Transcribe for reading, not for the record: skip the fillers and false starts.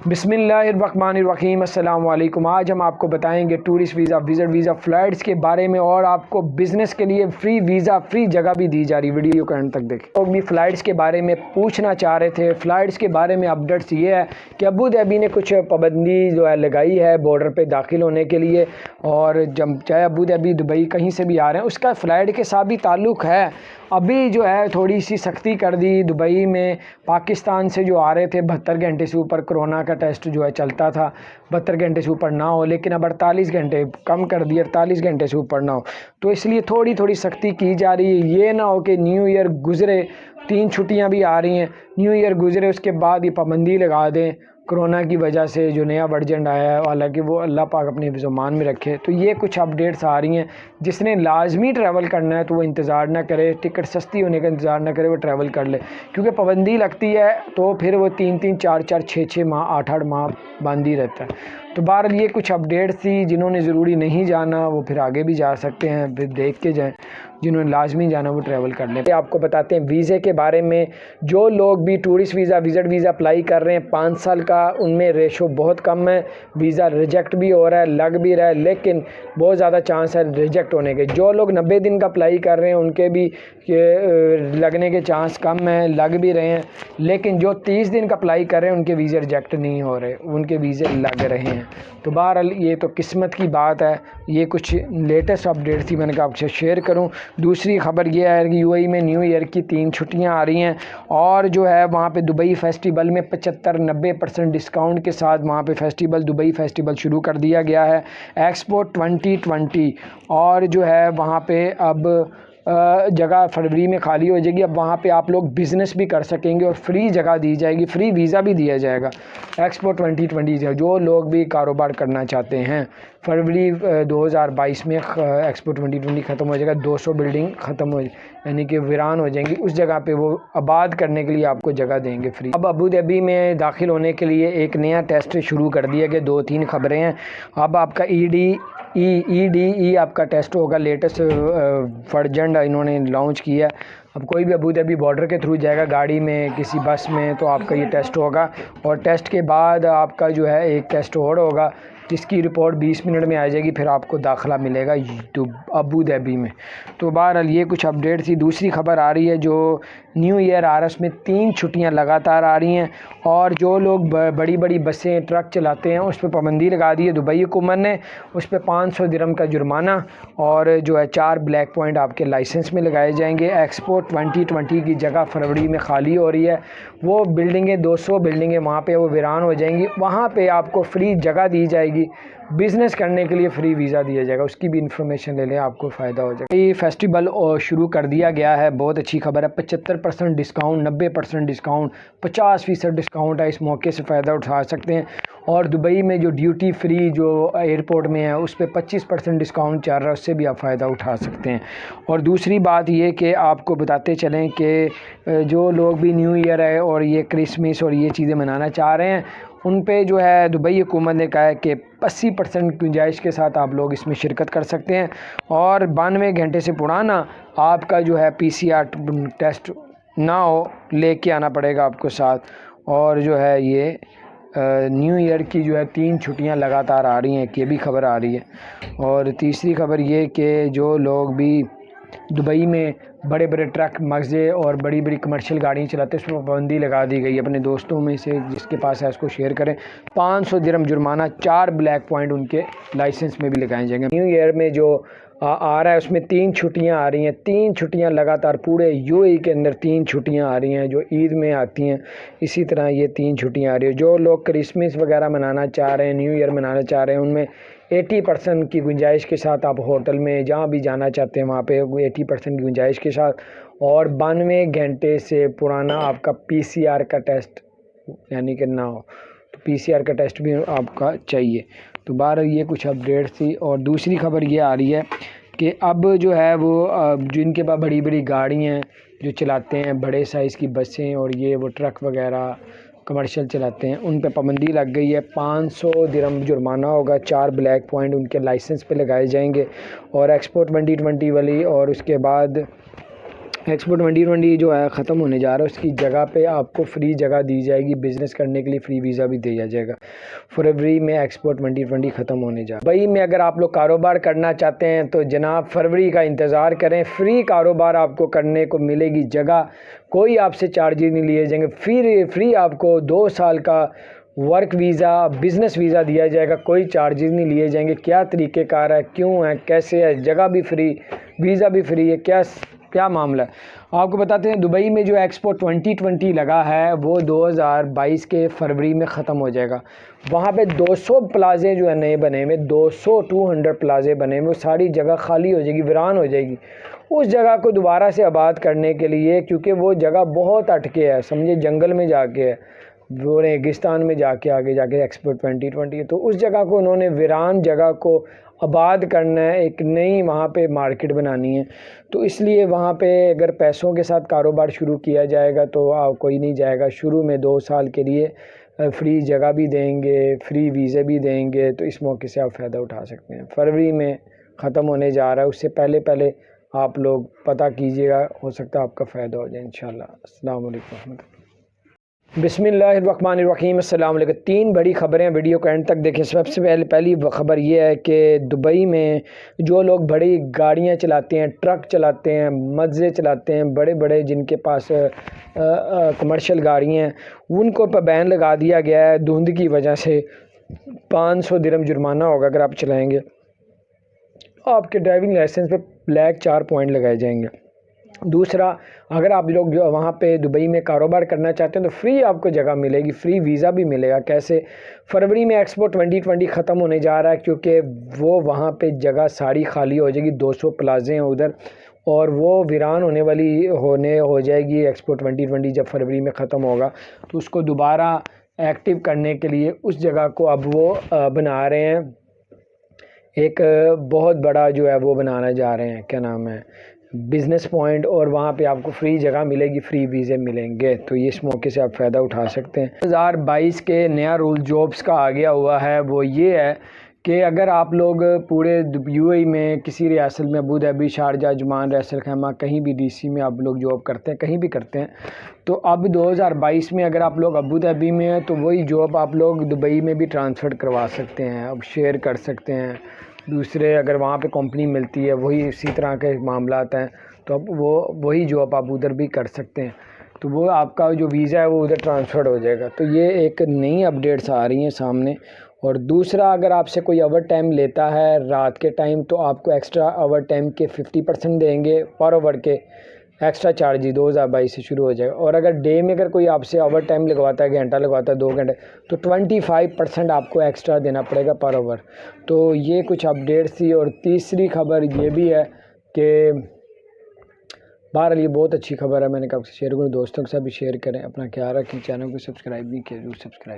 بسم اللہ الرحمن الرحیم۔ السلام علیکم۔ آج ہم آپ کو بتائیں گے tourist visa, visit visa, flights کے بارے میں، اور آپ کو بزنس کے لیے فری ویزا، فری جگہ بھی دی جا رہی۔ ویڈیو کو اینڈ تک دیکھیں۔ لوگ بھی فلائٹس کے بارے میں پوچھنا چاہ رہے تھے۔ فلائٹس کے بارے میں اپڈیٹس یہ ہے کہ ابوظہبی نے کچھ پابندی جو ہے لگائی ہے بارڈر پہ داخل ہونے کے لیے، اور جب چاہے ابوظہبی، دبئی کہیں سے بھی آ رہے ہیں، اس کا فلائٹ کے ساتھ بھی تعلق ہے۔ ابھی جو ہے تھوڑی سی سختی کر دی دبئی میں۔ پاکستان سے جو آ رہے تھے 72 گھنٹے سے اوپر کرونا کا ٹیسٹ جو ہے چلتا تھا، 72 گھنٹے سے اوپر نہ ہو، لیکن اب 48 گھنٹے کم کر دی، 48 گھنٹے سے اوپر نہ ہو، تو اس لیے تھوڑی سختی کی جا رہی ہے۔ یہ نہ ہو کہ نیو ایئر گزرے، 3 چھٹیاں بھی آ رہی ہیں، نیو ایئر گزرے اس کے بعد یہ پابندی لگا دیں کرونا کی وجہ سے جو نیا ورژن آیا ہے، حالانکہ وہ اللہ پاک اپنے حفظ و امان میں رکھے۔ تو یہ کچھ اپڈیٹس آ رہی ہیں۔ جس نے لازمی ٹریول کرنا ہے تو وہ انتظار نہ کرے، ٹکٹ سستی ہونے کا انتظار نہ کرے، وہ ٹریول کر لے، کیونکہ پابندی لگتی ہے تو پھر وہ 3 4 6 ماہ 8 ماہ بند ہی رہتا ہے۔ تو بہرحال یہ کچھ اپڈیٹس تھی۔ جنہوں نے ضروری نہیں جانا وہ پھر آگے بھی جا سکتے ہیں، پھر دیکھ کے جائیں۔ جنہوں نے لازمی جانا وہ ٹریول کر لیں۔ آپ کو بتاتے ہیں ویزے کے بارے میں۔ جو لوگ بھی tourist visa, visit visa apply کر رہے ہیں 5 سال کا، ان میں ریشو بہت کم ہے، ویزا ریجیکٹ بھی ہو رہا ہے، لگ بھی رہا ہے، لیکن بہت زیادہ چانس ہے ریجیکٹ ہونے کے۔ جو لوگ 90 دن کا اپلائی کر رہے ہیں ان کے بھی لگنے کے چانس کم ہیں، لگ بھی رہے ہیں، لیکن جو 30 دن کا اپلائی کر رہے ہیں ان کے ویزے ریجیکٹ نہیں ہو رہے، ان کے ویزے لگ رہے ہیں۔ تو بہرحال یہ تو قسمت کی بات ہے۔ یہ کچھ لیٹسٹ اپڈیٹ تھی، میں نے کہا آپ سے شیئر کروں۔ دوسری خبر یہ ہے کہ UAE میں نیو ایئر کی 3 چھٹیاں آ رہی ہیں، اور جو ہے وہاں پہ دبئی فیسٹیول میں 75-90% ڈسکاؤنٹ کے ساتھ وہاں پہ فیسٹیول، دبئی فیسٹیول شروع کر دیا گیا ہے، ایکسپو 2020۔ اور جو ہے وہاں پہ اب جگہ فروری میں خالی ہو جائے گی۔ اب وہاں پہ آپ لوگ بزنس بھی کر سکیں گے اور فری جگہ دی جائے گی، فری ویزا بھی دیا جائے گا۔ ایکسپو 2020 جو لوگ بھی کاروبار کرنا چاہتے ہیں، فروری 2022 میں ایکسپو 2020 ختم ہو جائے گا، 200 بلڈنگ ختم ہو یعنی کہ ویران ہو جائیں گی، اس جگہ پہ وہ آباد کرنے کے لیے آپ کو جگہ دیں گے فری۔ اب ابوظہبی میں داخل ہونے کے لیے ایک نیا ٹیسٹ شروع کر دیا گیا، 2-3 خبریں ہیں۔ اب آپ کا EDE آپ کا ٹیسٹ ہوگا، لیٹسٹ ورژن انہوں نے لانچ کیا۔ اب کوئی بھی ابوظہبی بارڈر کے تھرو جائے گا، گاڑی میں، کسی بس میں، تو آپ کا یہ ٹیسٹ ہوگا، اور ٹیسٹ کے بعد آپ کا جو ہے ایک ٹیسٹ اور ہوگا جس کی رپورٹ 20 منٹ میں آ جائے گی، پھر آپ کو داخلہ ملے گا ابوظہبی میں۔ تو بہرحال یہ کچھ اپڈیٹ تھی۔ دوسری خبر آ رہی ہے جو نیو ایئر آ رہا ہے، اس میں 3 چھٹیاں لگاتار آ رہی ہیں، اور جو لوگ بڑی بڑی بسیں، ٹرک چلاتے ہیں اس پہ پابندی لگا دی ہے دبئی حکومت نے۔ اس پہ 500 درہم کا جرمانہ، اور جو ہے 4 بلیک پوائنٹ آپ کے لائسنس میں لگائے جائیں گے۔ ایکسپو 2020 کی جگہ فروری میں خالی ہو رہی ہے، وہ بلڈنگیں 200 بلڈنگیں وہاں پہ وہ ویران ہو جائیں گی، وہاں پہ آپ کو فری جگہ دی جائے گی، بزنس کرنے کے لیے فری ویزا دیا جائے گا۔ اس کی بھی انفارمیشن لے لیں، آپ کو فائدہ ہو جائے گا۔ یہ فیسٹیول شروع کر دیا گیا ہے، بہت اچھی خبر ہے۔ 75% ڈسکاؤنٹ، 90% ڈسکاؤنٹ، 50% ڈسکاؤنٹ ہے، اس موقع سے فائدہ اٹھا سکتے ہیں۔ اور دبئی میں جو ڈیوٹی فری جو ایئرپورٹ میں ہے اس پہ 25% ڈسکاؤنٹ چل رہا ہے، اس سے بھی آپ فائدہ اٹھا سکتے ہیں۔ اور دوسری بات یہ کہ آپ کو بتاتے چلیں کہ جو لوگ بھی نیو ایئر ہے اور یہ کرسمس اور یہ چیزیں منانا چاہ رہے ہیں، ان پہ جو ہے دبئی حکومت نے کہا ہے کہ 80% گنجائش کے ساتھ آپ لوگ اس میں شرکت کر سکتے ہیں، اور 92 گھنٹے سے پرانا آپ کا جو ہے PCR ٹیسٹ نہ ہو، لے کے آنا پڑے گا آپ کو ساتھ۔ اور جو ہے یہ نیو ایئر کی جو ہے 3 چھٹیاں لگاتار آ رہی ہیں، یہ بھی خبر آ رہی ہے۔ اور تیسری خبر یہ کہ جو لوگ بھی دبئی میں بڑے بڑے ٹرک، مغزے اور بڑی بڑی کمرشل گاڑیاں چلاتے ہیں، اس پر پابندی لگا دی گئی۔ اپنے دوستوں میں سے جس کے پاس ہے اس کو شیئر کریں۔ 500 درہم جرمانہ، 4 بلیک پوائنٹ ان کے لائسنس میں بھی لگائے جائیں گے۔ نیو ایئر میں جو آ رہا ہے اس میں 3 چھٹیاں آ رہی ہیں، 3 چھٹیاں لگاتار پورے UAE کے اندر 3 چھٹیاں آ رہی ہیں جو عید میں آتی ہیں، اسی طرح یہ 3 چھٹیاں آ رہی ہیں۔ جو لوگ کرسمس وغیرہ منانا چاہ رہے ہیں، نیو ایئر منانا چاہ رہے ہیں، ان میں 80% کی گنجائش کے ساتھ آپ ہوٹل میں جہاں بھی جانا چاہتے ہیں وہاں پہ 80% کی گنجائش کے ساتھ، اور 92 گھنٹے سے پرانا آپ کا PCR کا ٹیسٹ یعنی کہ نہ ہو، تو PCR کا ٹیسٹ بھی آپ کا چاہیے۔ تو بہرحال یہ کچھ اپڈیٹس تھی۔ اور دوسری خبر یہ آ رہی ہے کہ اب جو ہے وہ جن کے پاس بڑی بڑی گاڑی ہیں، جو چلاتے ہیں بڑے سائز کی بسیں اور یہ وہ ٹرک وغیرہ کمرشل چلاتے ہیں، ان پہ پابندی لگ گئی ہے۔ 500 درہم جرمانہ ہوگا، 4 بلیک پوائنٹ ان کے لائسنس پہ لگائے جائیں گے۔ اور ایکسپو 2020 والی، اور اس کے بعد ایکسپو 2020 جو ہے ختم ہونے جا رہا ہے، اس کی جگہ پہ آپ کو فری جگہ دی جائے گی، بزنس کرنے کے لیے فری ویزا بھی دیا جائے گا۔ فروری میں ایکسپو 2020 ختم ہونے جا رہا ہے۔ دبئی میں اگر آپ لوگ کاروبار کرنا چاہتے ہیں تو جناب فروری کا انتظار کریں، فری کاروبار آپ کو کرنے کو ملے گی جگہ، کوئی آپ سے چارجز نہیں لیے جائیں گے، فری آپ کو 2 سال کا ورک ویزا، بزنس ویزا دیا جائے گا، کوئی چارجز نہیں لیے جائیں گے۔ کیا طریقہ کار ہے، کیوں ہے، کیسے ہے، جگہ بھی فری، ویزا بھی فری ہے، کیا معاملہ ہے آپ کو بتاتے ہیں۔ دبئی میں جو ایکسپو 2020 لگا ہے وہ 2022 کے فروری میں ختم ہو جائے گا۔ وہاں پہ 200 پلازے جو ہے نئے بنے ہوئے، 200 پلازے بنے ہوئے، وہ ساری جگہ خالی ہو جائے گی، ویران ہو جائے گی۔ اس جگہ کو دوبارہ سے آباد کرنے کے لیے، کیونکہ وہ جگہ بہت ہٹکے ہے، سمجھے جنگل میں جا کے ہے، وہ ریگستان میں جا کے آگے جا کے ایکسپو 2020 ہے، تو اس جگہ کو انہوں نے ویران جگہ کو آباد کرنا ہے، ایک نئی وہاں پہ مارکیٹ بنانی ہے۔ تو اس لیے وہاں پہ اگر پیسوں کے ساتھ کاروبار شروع کیا جائے گا تو کوئی نہیں جائے گا۔ شروع میں 2 سال کے لیے فری جگہ بھی دیں گے، فری ویزے بھی دیں گے، تو اس موقع سے آپ فائدہ اٹھا سکتے ہیں۔ فروری میں ختم ہونے جا رہا ہے، اس سے پہلے آپ لوگ پتہ کیجئے گا، ہو سکتا ہے آپ کا فائدہ ہو جائے انشاءاللہ۔ السلام علیکم ورحمۃ اللہ۔ بسم اللہ الرحمن الرحیم۔ السلام علیکم۔ 3 بڑی خبریں، ویڈیو کو اینڈ تک دیکھیں۔ سب سے پہلی خبر یہ ہے کہ دبئی میں جو لوگ بڑی گاڑیاں چلاتے ہیں، ٹرک چلاتے ہیں، مزے چلاتے ہیں، بڑے جن کے پاس کمرشل گاڑیاں ہیں، ان کو پابند لگا دیا گیا ہے دھند کی وجہ سے۔ 500 درہم جرمانہ ہوگا اگر آپ چلائیں گے۔ آپ کے ڈرائیونگ لائسنس پہ بلیک 4 پوائنٹ لگائے جائیں گے۔ دوسرا، اگر آپ لوگ جو وہاں پہ دبئی میں کاروبار کرنا چاہتے ہیں تو فری آپ کو جگہ ملے گی، فری ویزا بھی ملے گا۔ کیسے؟ فروری میں ایکسپو 2020 ختم ہونے جا رہا ہے، کیونکہ وہ وہاں پہ جگہ ساری خالی ہو جائے گی، 200 پلازے ہیں ادھر، اور وہ ویران ہو جائے گی۔ ایکسپو 2020 جب فروری میں ختم ہوگا تو اس کو دوبارہ ایکٹیو کرنے کے لیے اس جگہ کو اب وہ بنا رہے ہیں، ایک بہت بڑا جو ہے وہ بنانا جا رہے ہیں، کیا نام ہے، بزنس پوائنٹ، اور وہاں پہ آپ کو فری جگہ ملے گی، فری ویزے ملیں گے، تو اس موقع سے آپ فائدہ اٹھا سکتے ہیں۔ 2022 کے نیا رول جابس کا آ گیا ہوا ہے، وہ یہ ہے کہ اگر آپ لوگ پورے یو اے میں کسی ریاست میں، Abu Dhabi, Sharjah, Ajman, Ras Al Khaimah, کہیں بھی ڈی سی میں آپ لوگ جاب کرتے ہیں، کہیں بھی کرتے ہیں، تو اب 2022 میں اگر آپ لوگ ابو ظہبی میں ہیں تو وہی جاب آپ لوگ دبئی میں بھی ٹرانسفر کروا سکتے ہیں، اب شیئر کر سکتے ہیں دوسرے، اگر وہاں پہ کمپنی ملتی ہے، وہی اسی طرح کے معاملات ہیں، تو اب وہی جاب آپ ادھر بھی کر سکتے ہیں، تو وہ آپ کا جو ویزا ہے وہ ادھر ٹرانسفر ہو جائے گا۔ تو یہ ایک نئی اپڈیٹس آ رہی ہیں سامنے۔ اور دوسرا، اگر آپ سے کوئی اوور ٹائم لیتا ہے رات کے ٹائم تو آپ کو ایکسٹرا اوور ٹائم کے 50% دیں گے، پر اوور کے ایکسٹرا چارجز 2022 سے شروع ہو جائے گا۔ اور اگر ڈے میں اگر کوئی آپ سے اوور ٹائم لگواتا ہے، گھنٹہ لگواتا ہے، 2 گھنٹے، تو 25% آپ کو ایکسٹرا دینا پڑے گا پر اوور۔ تو یہ کچھ اپڈیٹس تھی۔ اور تیسری خبر یہ بھی ہے کہ بہرحال یہ بہت اچھی خبر ہے، میں نے کہا آپ سے شیئر کروں، دوستوں کے ساتھ بھی شیئر کریں، اپنا خیال رکھیں، چینل کو سبسکرائب نہیں کیا ضرور سبسکرائب